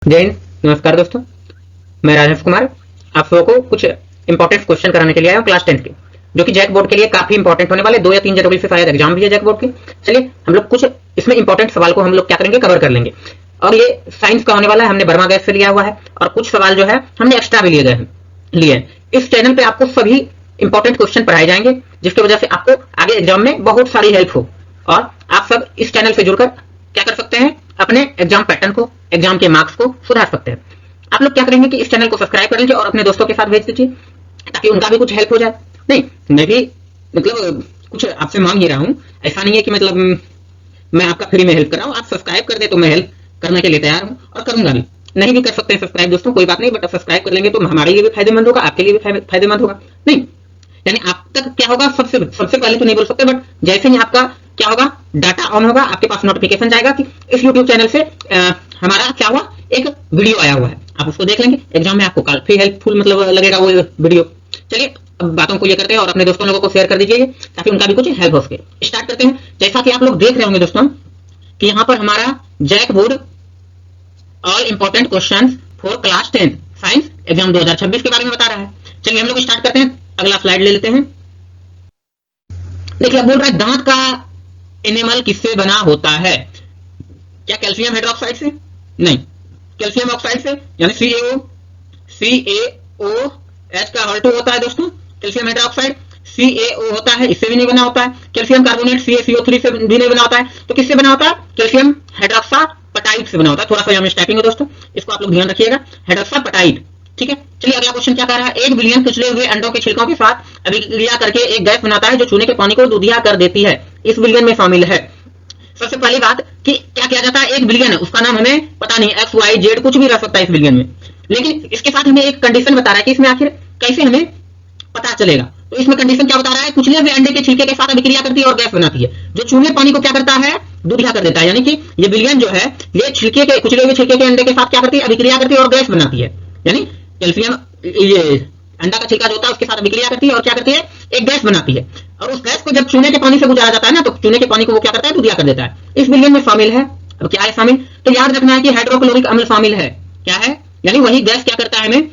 जय हिंद, नमस्कार दोस्तों। मैं राजेश कुमार आप सबको को कुछ इंपॉर्टेंट क्वेश्चन कराने के लिए आया हूँ क्लास 10 के, जो कि जैक बोर्ड के लिए काफी इंपॉर्टेंट होने वाले 2 या 3 जनवरी से शायद एग्जाम भी है जैक बोर्ड की। चलिए हम लोग कुछ इसमें इंपॉर्टेंट सवाल को हम लोग क्या करेंगे, कवर कर लेंगे। और ये साइंस का होने वाला है, हमने बर्मा गैस से लिया हुआ है और कुछ सवाल जो है हमने एक्स्ट्रा भी लिए हैं। इस चैनल पे आपको सभी इंपॉर्टेंट क्वेश्चन पढ़ाए जाएंगे, जिसकी वजह से आपको आगे एग्जाम में बहुत सारी हेल्प हो। और आप सब इस चैनल से जुड़कर क्या कर सकते हैं, अपने एग्जाम पैटर्न को, एग्जाम के मार्क्स को सुधार सकते हैं। आप लोग क्या करेंगे कि इस चैनल को सब्सक्राइब कर लीजिए और अपने दोस्तों के साथ भेज दीजिए, ताकि उनका भी कुछ हेल्प हो जाए। नहीं, मैं भी मतलब कुछ आपसे मांग ही रहा हूँ, ऐसा नहीं है कि मतलब मैं आपका फ्री में हेल्प कर रहा हूँ। आप सब्सक्राइब कर दे तो मैं हेल्प करने के लिए तैयार हूँ और करूंगा भी। नहीं भी कर सकते हैं सब्सक्राइब दोस्तों, कोई बात नहीं, बट सब्सक्राइब कर लेंगे तो हमारे लिए भी फायदेमंद होगा, आपके लिए भी फायदेमंद होगा। नहीं यानी आप तक क्या होगा, सबसे पहले तो नहीं बोल सकते, बट जैसे ही आपका क्या होगा, डाटा ऑन होगा, आपके पास नोटिफिकेशन जाएगा कि इस यूट्यूब चैनल से हमारा क्या हुआ, एक वीडियो आया हुआ है, आप उसको देख लेंगे। एग्जाम में आपको काफी हेल्पफुल मतलब लगेगा वो वीडियो। चलिए अब बातों को ये करते हैं और अपने दोस्तों लोगों को शेयर कर दीजिए, ताकि उनका भी कुछ हेल्प हो सके। स्टार्ट करते हैं। जैसा कि आप लोग देख रहे होंगे दोस्तों कि यहाँ पर हमारा JAC board all important questions for class 10 science exam 2026 के बारे में बता रहा है। चलिए हम लोग स्टार्ट करते हैं, अगला स्लाइड ले लेते हैं। देखिए बोल रहा है दांत का एनिमल किससे बना होता है? क्या कैल्शियम हाइड्रोक्साइड से? नहीं, कैल्शियम ऑक्साइड से, यानी CaOH का H2 होता है दोस्तों, कैल्शियम हाइड्रोक्साइड CaO होता है, इससे भी नहीं बना होता है। कैल्शियम कार्बोनेट CaCO3 से भी नहीं बना होता है। तो किससे बना होता है? कैल्शियम हाइड्रोक्सापटाइट से बना होता है। थोड़ा सा यहाँ स्टाइपिंग है दोस्तों, इसको आप लोग ध्यान रखिएगा, हाइड्रोक्सापटाइट। ठीक है, चलिए अगला क्वेश्चन क्या कह रहा है। 1 बिलियन कुचले हुए अंडों के छिलकों के साथ अभिक्रिया करके एक गैस बनाता है जो चूने के पानी को दूधिया कर देती है, इस बिलियन में शामिल है। सबसे पहली बात कि क्या किया जाता है, 1 बिलियन है, उसका नाम हमें पता नहीं, एक्स वाई जेड कुछ भी रह सकता है इस बिलियन में, लेकिन इसके साथ हमें एक कंडीशन बता रहा है कि इसमें आखिर कैसे हमें पता चलेगा। तो इसमें कंडीशन क्या बता रहा है, कुचले हुए अंडे के छिलके के साथ अभिक्रिया करती है और गैस बनाती है जो चूने पानी को क्या करता है, दूधिया कर देता है। यानी कि ये बिलियन जो है ये छिलके के, कुचले हुए छिलके के अंडे के साथ क्या करती है, अभिक्रिया करती है और गैस बनाती है। यानी कैल्शियम ये अंडा का छिलका जो होता है उसके साथ अभिक्रिया करती है और क्या करती है, एक गैस बनाती है। और उस गैस को जब चूने के पानी से गुजारा जाता है ना, तो चूने के पानी को वो क्या करता है, दूधिया कर देता है। इस बिलियन में शामिल है। अब क्या है शामिल, तो याद रखना है कि हाइड्रोक्लोरिक अम्ल शामिल है। क्या है, यानी वही गैस क्या करता है हमें,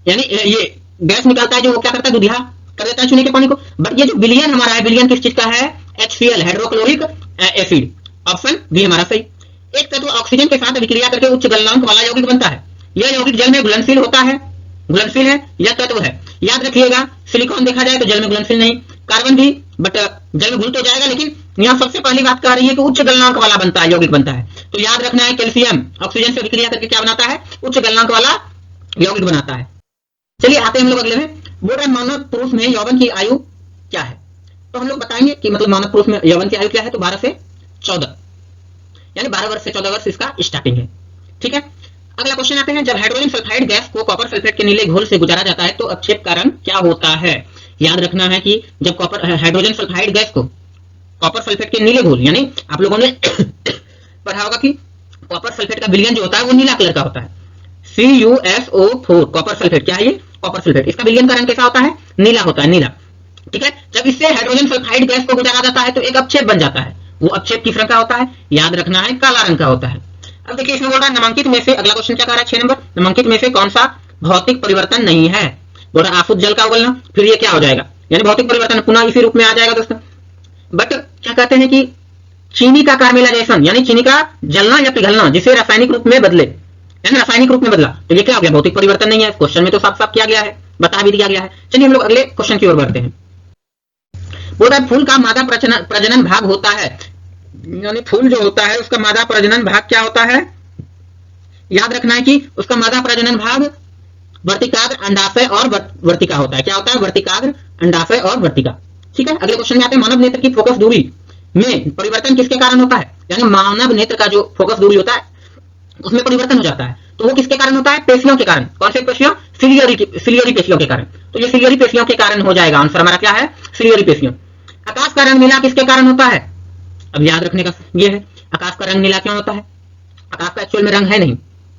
यानी ये गैस निकालता है जो वो क्या करता है, दूधिया कर देता है चूने के पानी को। बट ये जो बिलियन हमारा है, बिलियन किस चीज का है, HCl hydrochloric acid. Option B हमारा सही। एक तत्व ऑक्सीजन के साथ अभिक्रिया करके उच्च गलनांक वाला यौगिक बनता है। यह यौगिक जल में घुलनशील होता है, घुलनशील है, यह तत्व है। याद रखिएगा, सिलिकॉन देखा जाए तो जल में घुलनशील नहीं, कार्बन भी बट जल में घुल तो जाएगा, लेकिन यहाँ सबसे पहली बात कह रही है कि उच्च गलनांक वाला बनता है, यौगिक बनता है। तो याद रखना है कैल्शियम ऑक्सीजन से अभिक्रिया करके क्या बनाता है, उच्च गलनांक वाला यौगिक बनाता है। चलिए आते हैं हम लोग अगले में। बोल रहे मानव पुरुष में यौवन की आयु क्या है? तो हम लोग बताएंगे कि मतलब मानव पुरुष में यौवन की आयु क्या है, तो 12 से 14, यानी 12 वर्ष से 14 वर्ष इसका स्टार्टिंग है। ठीक है, अगला क्वेश्चन आते हैं। जब हाइड्रोजन सल्फाइड गैस को कॉपर सल्फेट के नीले घोल से गुजारा जाता है तो अपक्षेप कारण क्या होता है? याद रखना है कि जब हाइड्रोजन सल्फाइड गैस को कॉपर सल्फेट के नीले घोल, यानी आप लोगों ने पढ़ा होगा कि कॉपर सल्फेट का विलयन जो होता है वो नीला कलर का होता है, CuSO4 कॉपर सल्फेट। क्या है ये, कॉपर सल्फेट। इसका विलयन का रंग कैसा होता है, नीला होता है, नीला। ठीक है, जब इससे हाइड्रोजन सल्फाइड गैस को गुजारा जाता है तो एक अपक्षेप बन जाता है। वो अपक्षेप किस रंग का होता है, याद रखना है काला रंग का होता है। अब देखिए इसमें बोल रहा है नामांकित में से, अगला क्वेश्चन क्या कह रहा है 6 नंबर, नामांकित में से कौन सा भौतिक परिवर्तन नहीं है? बोल रहा आशुद्ध जल का उगलना, फिर ये क्या हो जाएगा, यानी भौतिक परिवर्तन पुनः इसी रूप में आ जाएगा दोस्तों। बट क्या कहते हैं कि चीनी का कार्मेलाइजेशन, यानी चीनी का जलना या पिघलना, जिसे रासायनिक रूप में बदले, यानी रासायनिक रूप में बदला, तो ये क्या हो गया, भौतिक परिवर्तन नहीं है। क्वेश्चन में तो साफ साफ किया गया है, बता भी दिया गया है। चलिए हम लोग अगले क्वेश्चन की ओर बढ़ते हैं। बोल रहा है फूल का मादा प्रजनन भाग होता है, यानी फूल जो होता है उसका मादा प्रजनन भाग क्या होता है? याद रखना है कि उसका मादा प्रजनन भाग वर्तिकाग्र, अंडाशय और वर्तिका होता है। क्या होता है, वर्तिकाग्र, अंडाशय और वर्तिका। ठीक है, अगले क्वेश्चन में आते हैं। मानव नेत्र की फोकस दूरी में परिवर्तन किसके कारण होता है? यानी मानव नेत्र का जो फोकस दूरी होता है उसमें परिवर्तन हो जाता है, तो वो किसके कारण होता है? पेशियों के कारण। कौन से पेशियों? सिलियरी पेशियों के कारण। तो ये सिलियरी पेशियों के कारण हो जाएगा, आंसर हमारा क्या है, सिलियरी पेशियों। आकाश का रंग नीला किसके कारण होता है? अब याद रखने का ये है, आकाश का रंग नीला क्यों होता है? आकाश का एक्चुअल में रंग है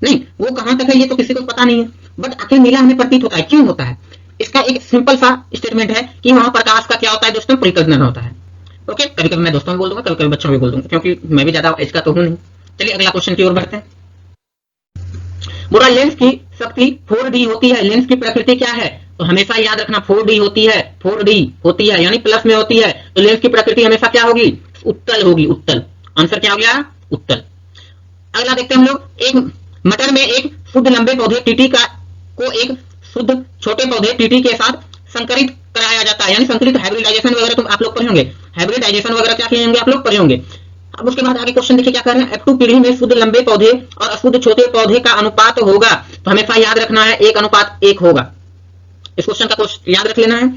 नहीं, वो कहां तक है ये तो किसी को पता नहीं है, बट आखिर नीला हमें प्रतीत होता है, क्यों होता है? इसका एक सिंपल सा स्टेटमेंट है कि वहां प्रकाश का क्या होता है दोस्तों, परिकर्षण होता है। ओके, कभी कभी मैं दोस्तों में बोल दूंगा, कभी कभी बच्चों में बोल दूंगा, क्योंकि मैं भी ज्यादा एज का तो हूं नहीं। चलिए अगला क्वेश्चन की ओर बढ़ते हैं। बोल रहा लेंस की शक्ति 4D होती है। लेंस की प्रकृति क्या है? तो हमेशा याद रखना 4D होती है, 4D होती है यानी प्लस में होती है। तो लेंस की प्रकृति हमेशा क्या होगी? उत्तल होगी, उत्तल। आंसर क्या हो गया? उत्तल। अगला देखते हैं हम लोग, एक मटर में एक शुद्ध लंबे पौधे टीटी को एक शुद्ध छोटे पौधे टीटी के साथ संकरित कराया जाता है, यानी संकरित हाइब्रिडाइजेशन वगैरह तुम आप लोग पढ़े होंगे। हाइब्रिडाइजेशन वगैरह क्या किए होंगे आप लोग पढ़े होंगे। अब उसके बाद आगे क्वेश्चन देखिए क्या कर रहे हैं, F2 पीढ़ी में शुद्ध लंबे पौधे और अशुद्ध छोटे पौधे का अनुपात होगा। तो हमेशा याद रखना है 1:1 होगा। इस क्वेश्चन का याद रख लेना है।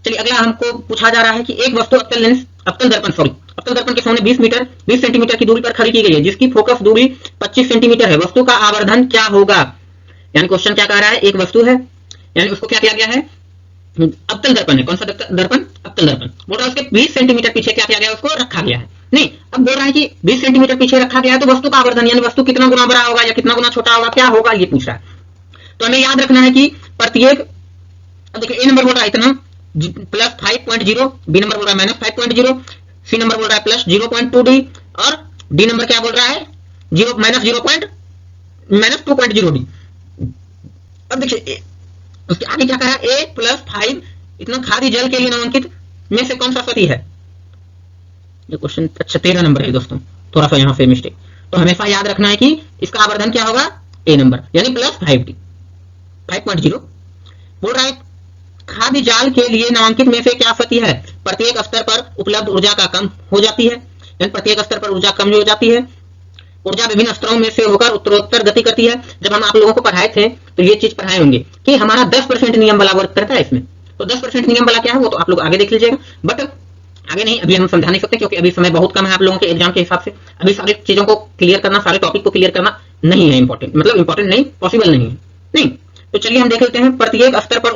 चलिए अगला हमको पूछा जा रहा है कि एक वस्तु अवतल दर्पण के सामने 20 सेंटीमीटर की दूरी पर खड़ी की गई है, जिसकी फोकस दूरी 25 सेंटीमीटर है। वस्तु का आवर्धन क्या होगा? यानी क्वेश्चन क्या कह रहा है, एक वस्तु है यानी उसको क्या किया गया है, अवतल दर्पण है। कौन सा दर्पण? अवतल दर्पण। बोल रहा है उसके 20 सेंटीमीटर पीछे क्या किया गया, उसको रखा गया है। नहीं, अब बोल रहा है कि 20 सेंटीमीटर पीछे रखा गया है, तो वस्तु का आवर्धन यानी वस्तु कितना गुना बड़ा होगा या कितना गुना छोटा होगा, क्या होगा, ये पूछ रहा है। तो हमें याद रखना है कि प्रत्येक, अब देखिए ए नंबर बोल रहा है इतना प्लस 5.0, बी नंबर बोल रहा है माइनस 5.0, सी नंबर बोल रहा है प्लस 0.2D और डी नंबर क्या बोल रहा है माइनस 2.0D। अब देखिए उसके आगे क्या कहा, a + 5 इतना खादी जल के लिए नामांकित में से कौन सा सही है? ये क्वेश्चन अच्छा 13 नंबर है दोस्तों, थोड़ा सा यहाँ पे मिस्टेक। तो हमेशा याद रखना है कि इसका आवर्धन क्या होगा, a नंबर यानी प्लस 5D 5.0। बोल रहा है खाद्य जाल के लिए नामांकित में से क्या सही है? प्रत्येक स्तर पर उपलब्ध ऊर्जा का कम हो जाती है, यानी प्रत्येक स्तर पर ऊर्जा कम हो जाती है। ऊर्जा विभिन्न स्तरों में से होकर उत्तरोत्तर गति करती है। जब हम आप लोगों को पढ़ाए थे तो ये चीज पढ़ाए होंगे कि हमारा 10% नियम वाला वर्क करता है इसमें। तो 10% नियम वाला क्या है वो तो आप लोग आगे देख लीजिएगा, बट आगे नहीं, अभी हम समझा नहीं सकते क्योंकि अभी समय बहुत कम है आप लोगों के एग्जाम के हिसाब से। अभी सारी चीजों को क्लियर करना, सारे टॉपिक को क्लियर करना नहीं है इंपॉर्टेंट, मतलब इंपॉर्टेंट नहीं, पॉसिबल नहीं है। नहीं तो चलिए हम देख लेते हैं। प्रत्येक स्तर पर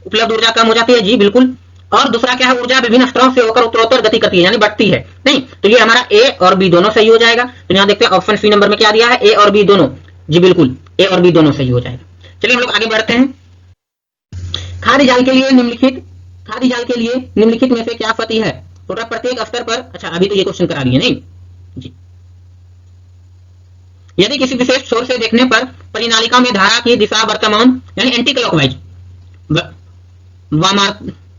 उपलब्ध ऊर्जा कम हो जाती है, जी बिल्कुल। और दूसरा क्या है, ऊर्जा विभिन्न स्तरों से होकर उत्तरोत्तर गति करती है, यानी बढ़ती है। नहीं तो ये हमारा ए और बी दोनों सही हो जाएगा। तो यहाँ देखते हैं ऑप्शन सी नंबर में क्या दिया है, ए और बी दोनों, जी बिल्कुल ए और बी दोनों सही हो जाएगा। चलिए हम लोग आगे बढ़ते हैं। खाद्य जाल के लिए निम्नलिखित में से क्या सही है? तो प्रत्येक स्तर पर, अच्छा अभी तो ये क्वेश्चन करा दिए नहीं जी। यदि किसी विशेष छोर से देखने पर परिनालिका में धारा की दिशा वर्तमान यानी एंटी क्लॉकवाइज,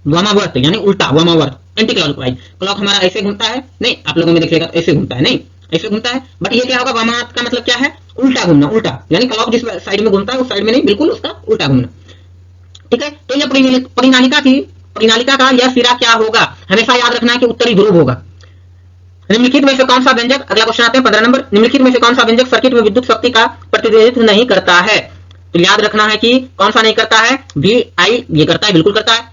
वामावर्त यानी उल्टा, वामावर्त एंटी क्लॉकवाइज। क्लॉक हमारा ऐसे घूमता है, नहीं आप लोगों में देखिएगा तो ऐसे घूमता है, नहीं ऐसे घूमता है, बट ये क्या होगा, वामावर्त का मतलब क्या है, उल्टा घूमना, उल्टा यानी क्लॉक जिस साइड में घूमता है उस साइड में नहीं, बिल्कुल उसका उल्टा घूमना। ठीक है, तो यह परिनालिका का यह सिरा क्या होगा? हमेशा याद रखना है कि उत्तरी ध्रुव होगा। निम्नलिखित में से कौन सा व्यंजक, अगला क्वेश्चन आते हैं 15 नंबर, निम्नलिखित में से कौन सा व्यंजक सर्किट में विद्युत शक्ति का प्रतिनिधित्व नहीं करता है? तो याद रखना है कि कौन सा नहीं करता है, VI ये करता है, बिल्कुल करता है।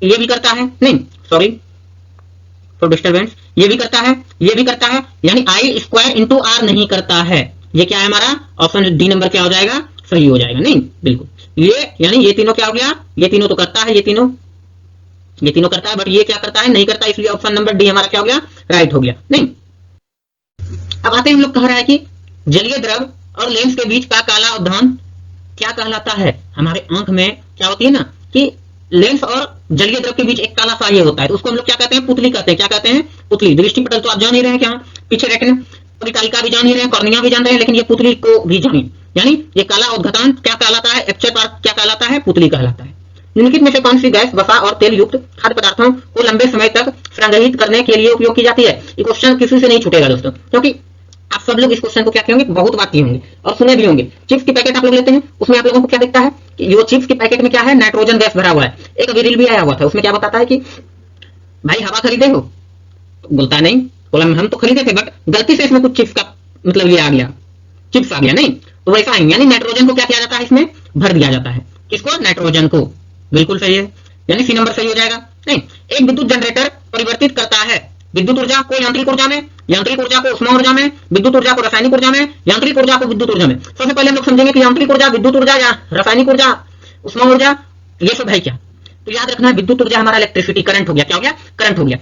ये भी करता है, नहीं सॉरी फॉर डिस्टर्बेंस, ये भी करता है, ये भी करता है, यानी I² × R नहीं करता है। ये क्या है हमारा ऑप्शन डी नंबर क्या हो जाएगा, सही हो जाएगा। नहीं बिल्कुल ये यानी ये तीनों क्या हो गया, ये तीनों तो करता है, ये तीनों करता है, बट ये क्या करता है, नहीं करता, इसलिए ऑप्शन नंबर डी हमारा क्या हो गया, राइट हो गया। नहीं अब आते हैं हम लोग, कह रहा है कि जलीय द्रव और लेंस के बीच का काला अवधान क्या कहलाता है? हमारे आंख में क्या होती है ना कि लेंस और जलीय द्रव के बीच एक काला सा ये होता है, तो उसको हम लोग क्या कहते हैं, पुतली कहते हैं। क्या कहते हैं, पुतली। दृष्टिपटल तो आप जान ही रहे हैं, क्या पीछे रेटिना, परिचालिका भी जान ही रहे हैं, कॉर्निया भी जान रहे हैं, लेकिन ये पुतली को भी जानिए, यानी ये काला उद्घाटन क्या कहलाता है, एपर्चर पार्ट क्या कहलाता है, पुतली कहलाता है। निम्नलिखित में से कौन सी गैस, वसा और तेल युक्त खाद्य पदार्थों को लंबे समय तक संग्रहित करने के लिए उपयोग की जाती है? ये क्वेश्चन किसी से नहीं छूटेगा दोस्तों, क्योंकि आप सब लोग इस क्वेश्चन को क्या कहेंगे, बहुत बात किए होंगे और सुने भी होंगे। चिप्स की पैकेट आप लोग लेते हैं, उसमें आप लोगों को क्या दिखता है कि वो चिप्स के पैकेट में क्या है, नाइट्रोजन गैस भरा हुआ है। एक अभी रील भी आया हुआ था, उसमें क्या बताता है कि भाई हवा खरीदे हो, तो बोलता है नहीं, बोला हम तो खरीदे थे बट गलती से इसमें कुछ चिप्स का मतलब ये आ गया, चिप्स आ गया। नहीं तो वैसा ही, यानी नाइट्रोजन को क्या किया जाता है, इसमें भर दिया जाता है। किसको, नाइट्रोजन को। बिल्कुल सही है, यानी सी नंबर सही हो जाएगा। नहीं, एक विद्युत जनरेटर परिवर्तित करता है विद्युत ऊर्जा को यांत्रिक ऊर्जा में, यांत्रिक ऊर्जा को उष्मा ऊर्जा में, विद्युत ऊर्जा को रासायनिक ऊर्जा में, यांत्रिक ऊर्जा को विद्युत ऊर्जा में। सबसे पहले हम लोग समझेंगे कि यांत्रिक ऊर्जा, विद्युत ऊर्जा या रासायनिक ऊर्जा, उष्मा ऊर्जा, ये सब है क्या। तो याद रखना है विद्युत ऊर्जा हमारा इलेक्ट्रिसिटी, करंट हो गया, क्या हो गया, करंट हो गया।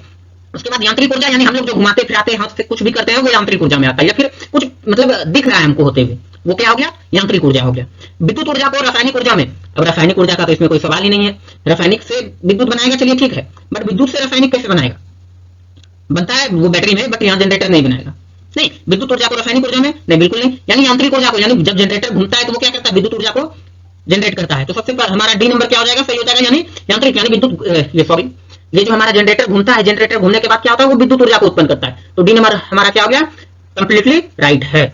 उसके बाद यांत्रिक ऊर्जा यानी हम लोग जो घुमाते फिराते हाथ से कुछ भी करते हैं वो यांत्रिक ऊर्जा में आता है, या फिर कुछ मतलब दिख रहा है हमको होते हुए, वो क्या हो गया, यांत्रिक ऊर्जा हो गया। विद्युत ऊर्जा को रासायनिक ऊर्जा में, अब रासायनिक ऊर्जा का तो इसमें कोई सवाल ही नहीं है, रासायनिक से विद्युत बनाएगा, चलिए ठीक है, बट विद्युत से रासायनिक कैसे बनाएगा, बनता है वो बैटरी में, बट यहाँ जनरेटर नहीं बनाएगा। नहीं, विद्युत ऊर्जा को रासायनिक ऊर्जा में नहीं, बिल्कुल नहीं। यानी यांत्रिक ऊर्जा को, यानी जब जनरेटर घूमता है तो वो क्या करता है, विद्युत ऊर्जा को जनरेट करता है। तो सबसे पहले हमारा डी नंबर क्या हो जाएगा, सही हो जाएगा, यानी यांत्रिक, यानी विद्युत, सॉरी, ये जो हमारा जनरेटर घूमता है, जनरेटर घूमने के बाद क्या होता है, वो विद्युत ऊर्जा को उत्पन्न करता है। तो डी नंबर हमारा क्या हो गया, कंप्लीटली राइट है।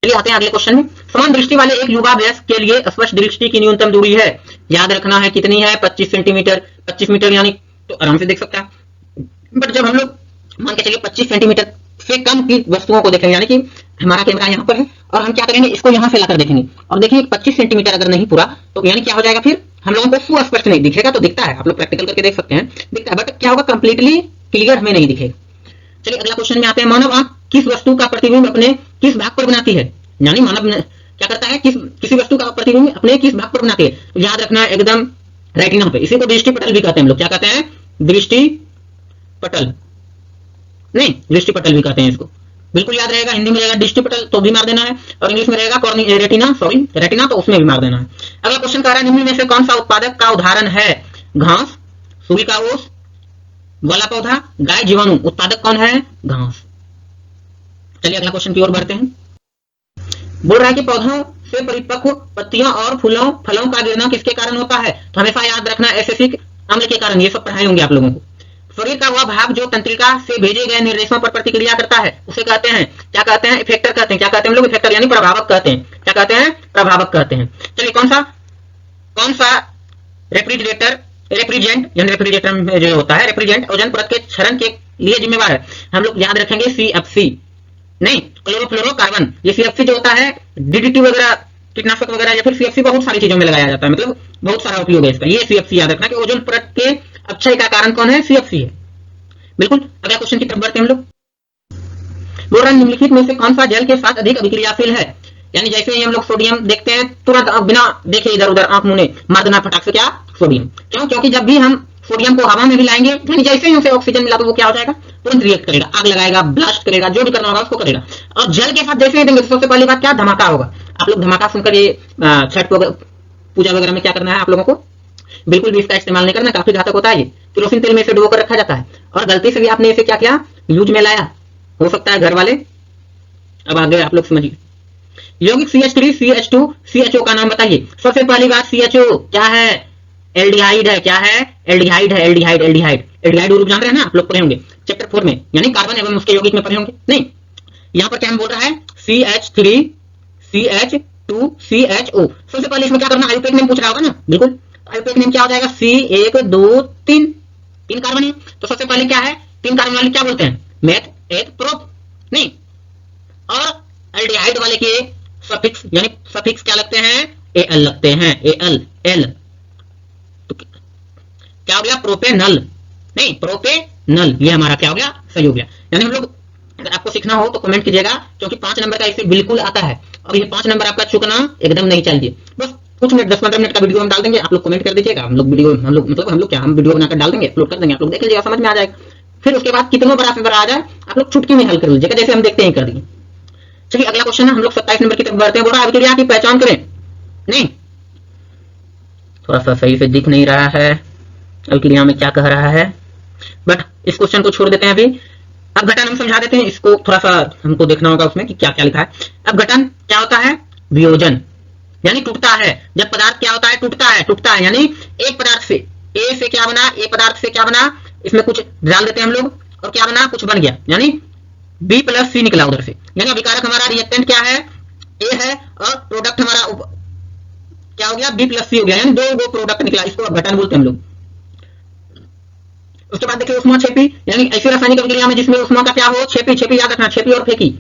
चलिए आते हैं अगले क्वेश्चन में। समान दृष्टि वाले एक युवा वयस्क के लिए स्पष्ट दृष्टि की न्यूनतम दूरी है, याद रखना है कितनी है, 25 सेंटीमीटर, 25 मीटर, यानी तो आराम से देख सकता है। बट जब हम लोग मान के चलिए 25 सेंटीमीटर से कम की वस्तुओं को देखेंगे, यानी कि हमारा कैमरा यहाँ पर है और हम क्या करेंगे, इसको यहाँ से लाकर देखेंगे और देखेंगे 25 सेंटीमीटर अगर नहीं पूरा, तो यानी क्या हो जाएगा, फिर हम लोगों को सुस्पष्ट नहीं दिखेगा। तो दिखता है, आप लोग प्रैक्टिकल करके देख सकते हैं, दिखता है, बट क्या होगा, कंप्लीटली क्लियर हमें नहीं दिखेगा। चलिए अगला क्वेश्चन में आते हैं। मानव आंख किस वस्तु का प्रतिबिंब अपने किस भाग पर बनाती है, यानी मानव क्या करता है, किसी वस्तु का प्रतिबिंब अपने किस भाग पर बनाती है। तो याद रखना है एकदम रेटिना पे, इसी को दृष्टि पटल भी कहते हैं हम लोग, क्या कहते हैं, दृष्टि पटल, नहीं दृष्टि पटल भी कहते हैं इसको, बिल्कुल याद रहेगा। हिंदी में रहेगा दृष्टि पटल तो भी मार देना है, और इंग्लिश में रहेगा रेटिना, सॉरी रेटिना, तो उसमें भी मार देना है। अगला क्वेश्चन कह रहा है, निम्न में से कौन सा उत्पादक का उदाहरण है, घास, सूर्य का ओस वाला पौधा, गाय, जीवाणु। उत्पादक कौन है, घास। चलिए अगला क्वेश्चन की ओर बढ़ते हैं। बोल रहा है कि पौधों से परिपक्व पत्तियां और फलों का गिरना किसके कारण होता है। तो हमेशा याद रखना एसिटिक अम्ल के कारण, ये सब पढ़ाए होंगे आप लोगों को। शरीर का वह भाग जो तंत्रिका से भेजे गए निर्देशों पर प्रतिक्रिया करता है, उसे कहते हैं, क्या कहते हैं, इफेक्टर कहते हैं। क्या कहते हैं हम लोग, इफेक्टर, यानी प्रभावक कहते हैं। क्या कहते हैं, प्रभावक कहते हैं। चलिए कौन सा रेफ्रिजरेंट यानी रेफ्रिजरेटर में जो होता है, रेफ्रिजरेंट ओजोन परत के क्षरण के लिए जिम्मेवार है। हम लोग याद रखेंगे CFC, नहीं क्लोरोफ्लोरोकार्बन। ये CFC जो होता है DDT वगैरह, कीटनाशक वगैरह, या फिर CFC बहुत सारी चीजों में लगाया जाता है, मतलब बहुत सारा उपयोग है इसका। ये CFC याद रखना कि ओजोन परत के अपक्षय का कारण कौन है, CFC है, बिल्कुल। अगला क्वेश्चन की तरफ बढ़ते हैं हम लोग। बोल रहे हैं निम्नलिखित में से कौन सा जल के साथ अधिक अभिक्रियाशील है, यानी जैसे ही हम लोग सोडियम देखते हैं, तुरंत बिना देखे इधर उधर आंख मुने मार देना फटाक से, क्या, सोडियम। क्यों, क्योंकि जब भी हम सोडियम को हवा में मिलाएंगे, यानी जैसे ही उसे ऑक्सीजन मिला तो वो क्या हो जाएगा, तुरंत रिएक्ट करेगा, आग लगाएगा, ब्लास्ट करेगा, जो भी करना होगा उसको करेगा। और जल के साथ जैसे ही देंगे तो सबसे पहली बात क्या, धमाका होगा। आप लोग धमाका सुनकर ये छठ पूजा वगैरह में क्या करना है आप लोगों को, बिल्कुल भी इसका इस्तेमाल नहीं करना, काफी घातक होता है ये। केरोसिन तेल में इसे डुबो कर रखा जाता है और गलती से भी आपने इसे क्या किया, यूज में लाया, हो सकता है घर वाले। अब आगे आप लोग समझिए। यौगिक CH3 CH2 CHO का नाम बताइए। सबसे पहली बात CHO क्या है, एल्डिहाइड है। क्या है, एल्डिहाइड है, एल्डिहाइड, एल्डिहाइड, एल्डिहाइड ग्रुप जान रहे हैं ना, आप लोग पढ़े होंगे चैप्टर 4 में, यानी कार्बन एवं उसके यौगिक में पढ़े होंगे। नहीं, यहाँ पर क्या हम बोल रहा है, CH3 CH2 CHO। सबसे पहले इसमें क्या करना, आयुर्वेद नेम पूछ रहा होगा ना, बिल्कुल। आयुर्वेद नेम क्या हो जाएगा, C1 2 3, 3 कार्बन है। तो सबसे पहले क्या है, 3 कार्बन वाले क्या बोलते हैं, मेथ एथ प्रोप, नहीं। और एल्डिहाइड वाले के सफिक्स, यानी सफिक्स क्या लगते हैं, Al लगते हैं, Al L। तो क्या हो गया, प्रोपेनल, नहीं प्रोपेनल, ये हमारा क्या हो गया, सही हो गया। यानी हम लोग, अगर आपको सीखना हो तो कमेंट कीजिएगा, क्योंकि 5 नंबर का इसे बिल्कुल आता है और ये 5 नंबर आपका चुकना एकदम नहीं चाहिए। बस कुछ मिनट 10-15 मिनट का वीडियो हम डाल देंगे, आप लोग कमेंट कर दीजिएगा, हम लोग वीडियो, हम लोग क्या, हम वीडियो बनाकर डाल देंगे, अपलोड कर देंगे, आप लोग देख लीजिएगा, समझ में आ जाएगा। फिर उसके बाद कितना बड़ा पेपर आ जाए आप लोग चुटकी में हल कर लीजिएगा, जैसे हम देखते हैं कर दिए। चलिए अगला क्वेश्चन है, हम लोग 27 नंबर की तरफ बढ़ते हैं। बोल रहा है अभिक्रिया की पहचान करें, नहीं थोड़ा सा सही से दिख नहीं रहा है अभिक्रिया में क्या कह रहा है, बट इस क्वेश्चन को छोड़ देते हैं अभी। अब घटन हम समझा देते हैं, इसको थोड़ा सा हमको देखना होगा उसमें कि क्या क्या लिखा है। अब घटन क्या होता है, वियोजन, यानी टूटता है। जब पदार्थ क्या होता है, टूटता है, यानी एक पदार्थ से ए से क्या बना, ए पदार्थ से क्या बना, इसमें कुछ डाल देते हैं हम लोग और क्या बना, कुछ बन गया, यानी B + C निकला उधर से। यानी अभिकारक हमारा रिएक्टेंट क्या है, A है, और प्रोडक्ट हमारा क्या हो गया, B + C हो गया, यानी 2 प्रोडक्ट निकला, इसको घटन बोलते हैं हम लोग। उसके बाद देखिए उष्मा छेपी, यानी ऐसी रासायनिक अभिक्रिया में जिसमें उष्मा का क्या हो, छेपी याद रखना, छेपी और फेंकी,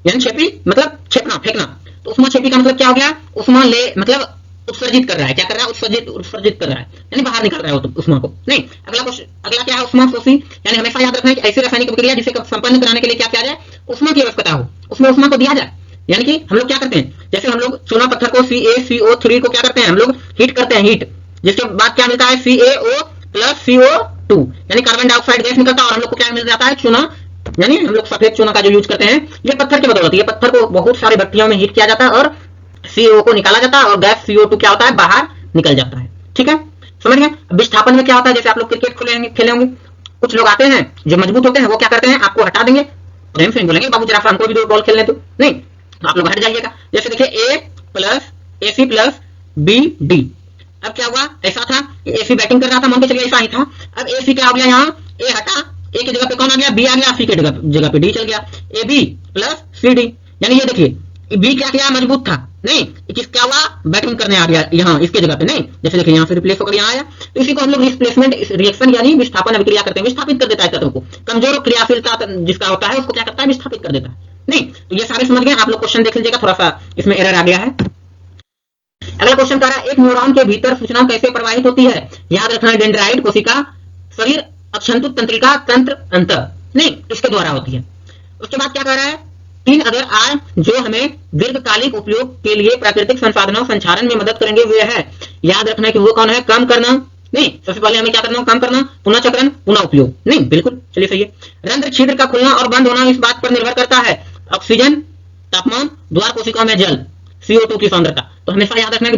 यानी छेपी मतलब छेपना, फेंकना। तो उष्मा छेपी का मतलब क्या हो गया, उष्मा ले मतलब उत्सर्जित कर रहा है, क्या कर रहा है, उत्सर्जित कर रहा है, यानी बाहर निकल रहा है वो उष्मा को, नहीं। अगला क्या है, उष्मा शोषी, यानी हमेशा याद रखना है कि ऐसी रासायनिक अभिक्रिया जिसे संपन्न कराने के लिए क्या किया जाए, उष्मा की आवश्यकता हो, उसमें उष्मा को दिया जाए। यानी कि हम लोग क्या करते हैं, जैसे हम लोग चूना पत्थर को CaCO3 को क्या करते हैं, हम लोग हीट करते हैं, हीट, जिसके बाद क्या मिलता है, CaO + CO2, यानी कार्बन डाइऑक्साइड गैस निकलता है और हम लोग को क्या मिल जाता है, चूना, यानी हम लोग सफेद चूना का जो यूज करते हैं, ये पत्थर की बदौलत, ये पत्थर को बहुत सारी भट्टियों में हीट किया जाता है और CO को निकाला जाता है और गैस CO2 क्या होता है, बाहर निकल जाता है, ठीक है, समझ गए। विस्थापन में क्या होता है, जैसे आप लोग क्रिकेट खेले होंगे, कुछ लोग आते हैं जो मजबूत होते हैं, वो क्या करते हैं, आपको हटा देंगे, गेम से बोलेंगे बाबू जरा हमको भी 2 बॉल खेलने दो, नहीं तो आप लोग हट जाइएगा। जैसे देखिए A plus AC plus B D. अब क्या हुआ, ऐसा था AC बैटिंग कर रहा था, मान के चलिए ऐसा ही था। अब AC क्या हो गया, यहाँ ए हटा, ए की जगह पे कौन आ गया, बी आ गया, सी के जगह पे डी चल गया, AB प्लस CD। यानी ये देखिए बी क्या किया, मजबूत था, नहीं किस क्या हुआ, बैटिंग करने आ गया यहाँ इसके जगह पे, नहीं जैसे देखिए यहाँ से रिप्लेस होकर यहाँ आया। तो इसी को हम लोग रिप्लेसमेंट रिएक्शन यानी विस्थापन अभिक्रिया करते हैं, विस्थापित कर देता है तत्व को। कमजोर क्रियाशीलता जिसका होता है उसको क्या करता है, विस्थापित कर देता है, नहीं तो ये सारे समझ गए। आप लोग क्वेश्चन देख लीजिएगा, थोड़ा सा इसमें एरर आ गया है। अगला क्वेश्चन कह रहा है एक न्यूरॉन के भीतर सूचना कैसे प्रवाहित होती है। याद रखना डेंड्राइट कोशिका शरीर अक्षंतुत तंत्रिका तंत्र अंतर, नहीं इसके द्वारा होती है। उसके बाद क्या कह रहा है, 3 अगर आय जो हमें दीर्घकालिक उपयोग के लिए प्राकृतिक संसाधनों संचारण में मदद करेंगे वे है। याद रखना कि वो कौन है, कम करना, नहीं सबसे पहले हमें क्या करना, कम करना, पुनः चक्रण, पुनः उपयोग, नहीं बिल्कुल चलिए सही है। रंध्र छिद्र का खुलना और बंद होना इस बात पर निर्भर करता है ऑक्सीजन, तापमान, द्वार कोशिकाओं में जल, CO2 की सांद्रता। तो हमेशा याद रखना कि